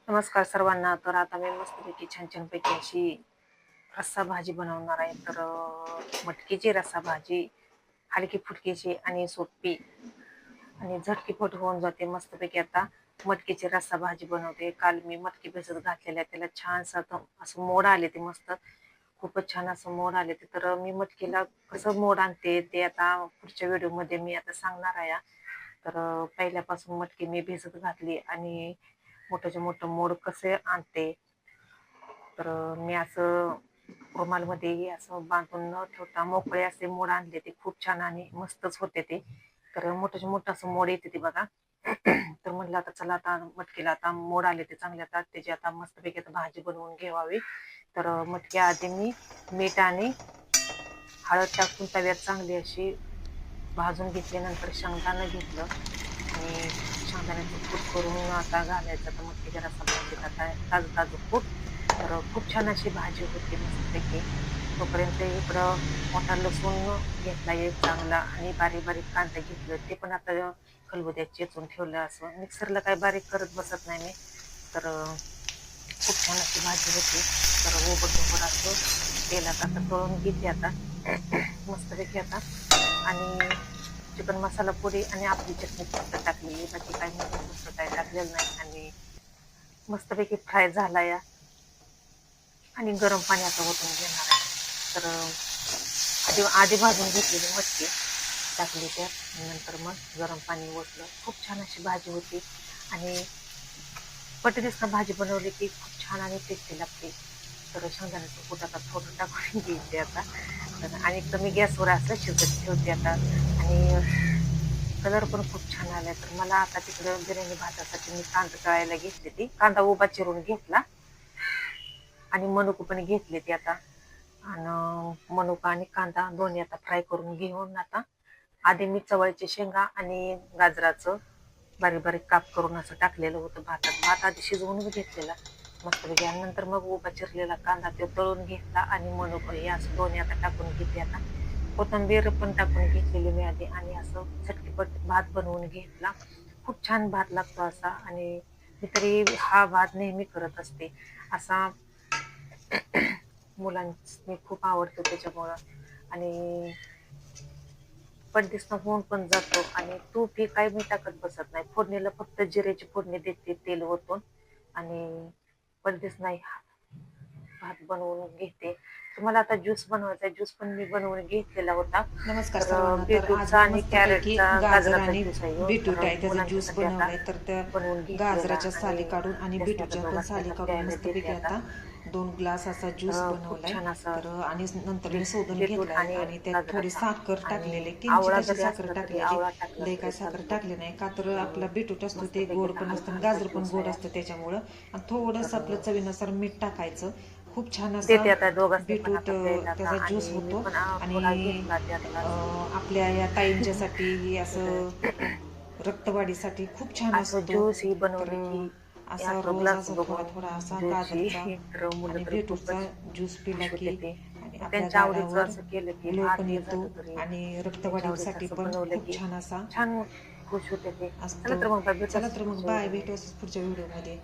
नमस्कार सर्वांना. तर आता मी मस्तपैकी छान छानपैकी अशी रस्सा भाजी बनवणार आहे. तर मटकीची रस्सा भाजी हलकी फुलकीची आणि सोपी आणि झटकीपट होऊन जाते. मस्तपैकी आता मटकीची रस्सा भाजी बनवते. काल मी मटकी भिजत घातलेल्या, त्याला छानसं असं मोड आले ते मस्त. खूपच छान असं मोड आले ते. तर मी मटकीला कसं मोड आणते ते आता पुढच्या व्हिडिओमध्ये मी आता सांगणार आहे. तर पहिल्यापासून मटकी मी भिजत घातली आणि मोठ्याच्या मोठं मोड कसे आणते. तर मी असं रुमालमध्ये असं बांधून न ठेवता मोकळे असे मोड आणले. ते खूप छान आणि मस्तच होते ते. तर मोठ्याच्या मोठं असं मोड येते ते बघा. तर म्हटलं आता चला, आता मटकीला आता मोड आले ते चांगले, आता त्याची आता मस्तपैकी आता भाजी बनवून घ्यावी. तर मटकी आधी मी मीठ आणि हळद टाकून तव्यात चांगली अशी भाजून घेतल्यानंतर शेंगदाणं घेतलं आणि शेंगदाण्याचं कूट करून आता घालायचं. तर मटकीच्या रस्सा भाजीत आता ताजं ताजं कूट. तर खूप छान अशी भाजी होती मस्तपैकी. तोपर्यंत इकडं मोठा लसूण घेतला एक चांगला आणि बारीक बारीक कांदा घेतलं, ते पण आता खलबत्यात चेचून ठेवलं. असं मिक्सरला काय बारीक करत बसत नाही मी. तर खूप छान अशी भाजी होती. तर ओबड असं तेलात आता तळून घेते आता मस्तपैकी आता. आणि चिकन मसाला पुडी आणि आपली चटणी फक्त टाकलेली, बाकी काही म्हणजे दुसरं काही टाकलेलं नाही. आणि मस्तपैकी फ्राय झाला या. आणि गरम पाणी आता ओतून घेणार आहे. तर आधी आधी भाजून घेतलेली मटकी टाकली त्यात, नंतर मग गरम पाणी ओतलं. खूप छान अशी भाजी होती आणि पटकन भाजी बनवली की खूप छान आणि टेस्टी लागते. तर शेंगदाण्याचं कूट आता थोडं टाकून घ्यायचे आता. तर आणि कमी गॅसवर असं शिजत ठेवते आता. आणि कलर पण खूप छान आलाय. तर मला आता तिकडं बिर्याणी भातासाठी मी कांदा तळायला घेतली, ती कांदा उभा चिरून घेतला आणि मनुकं पण घेतले ते आता. आणि मनुका आणि कांदा दोन्ही आता फ्राय करून घेऊन आता आधी मी चवळीची शेंगा आणि गाजराचं बारीक बारीक काप करून असं टाकलेलं होतं भातात. भात आधी शिजवूनच घेतलेला मस्तपैकी. आणि नंतर मग उभा चिरलेला कांदा ते तळून घेतला आणि मनुकं हे असं दोन्ही आता टाकून घेते आता. कोथिंबीर पण टाकून घेतलेली मी आधी आणि असं चटकीपट भात बनवून घेतला. खूप छान भात लागतो असा. आणि मी तरी हा भात नेहमी करत असते असा. मुलांनी खूप आवडतो त्याच्यामुळं. आणि पटदिसन होऊन पण जातो. आणि तूप हे काही मी टाकत बसत नाही. फोडणीला फक्त जिऱ्याची फोडणी देते तेल ओतून आणि पटदिस नाही भात बनवून घेते. तुम्हाला आता ज्यूस बनवायचा, ज्यूस पण मी बनवून घेतलेला होता. नमस्कार तर सर्वांना. तर आज बीटरूटचा मी आणि मस्तपैकी कॅरेटचा गाजर गाजराचा आणि ज्यूस आहे हो. बीटरूट तर आहे त्याचा ज्यूस मुलांच्यासाठी आता बनवलाय. तर त्या बनवून घेतलेला गाजराच्या साली आणि काढून आणि त्यासनी आता बीटरूटच्या पण दोघांनी साली आता काढून प्यायला देते मस्तपैकी आता. आता 2 ग्लास असा ज्यूस तर खूप बनवलाय. छान असा तर आणि नंतर मी शोधून बीटरूट घेतलाय आणि आणि त्यात थोडी गाजराचा. साखर टाकलेली, आणि किंचित आवळा अशी जरी साखर असला तरी टाकलेली. आवळा टाकला लय तरी काय साखर चालतो. टाकली नाही का, तर तर आपला बीटरूट असतो ते मस्तपैकी गोड आता पण असतं हलका आणि हलका गाजर पण ज्यूस गोड आहे. असतं त्याच्यामुळं. आणि थोडंसं आपलं तर चवीनुसार मीठ टाकायचं. खूप छान असा देते आता दोघांनी पण बीटरूट आता प्यायला आता. त्याचा ज्यूस आणि मी होतो. पण थोडा आणि घेतला त्यातला आपल्या या ताईंच्यासाठी असं तर रक्तवाढीसाठी खूप छान असं असतो. ज्यूस ही तर बनवली की असा असं रोज ग्लास असा थोडा बघून थोडा असा गाजरचा ज्यूसची तर मुलं आणि तर बीटरूटचा खूपच ज्यूस पिला खुश होते की ते. आणि मग आपल्या त्यांच्या आवडीचं गालावर असं केलं की ग्लो भात पण हे येतो. झालं तरी आणि त्यांच्या आवडीचं रक्तवाढीसाठी असं पण बनवलं खूप की छान असा छान खुश होते ते. चला असतो. तर मग चला भेटूच तर मग पुढच्या बाय, व्हिडिओमध्ये. भेटू पुढच्या व्हिडिओमध्ये.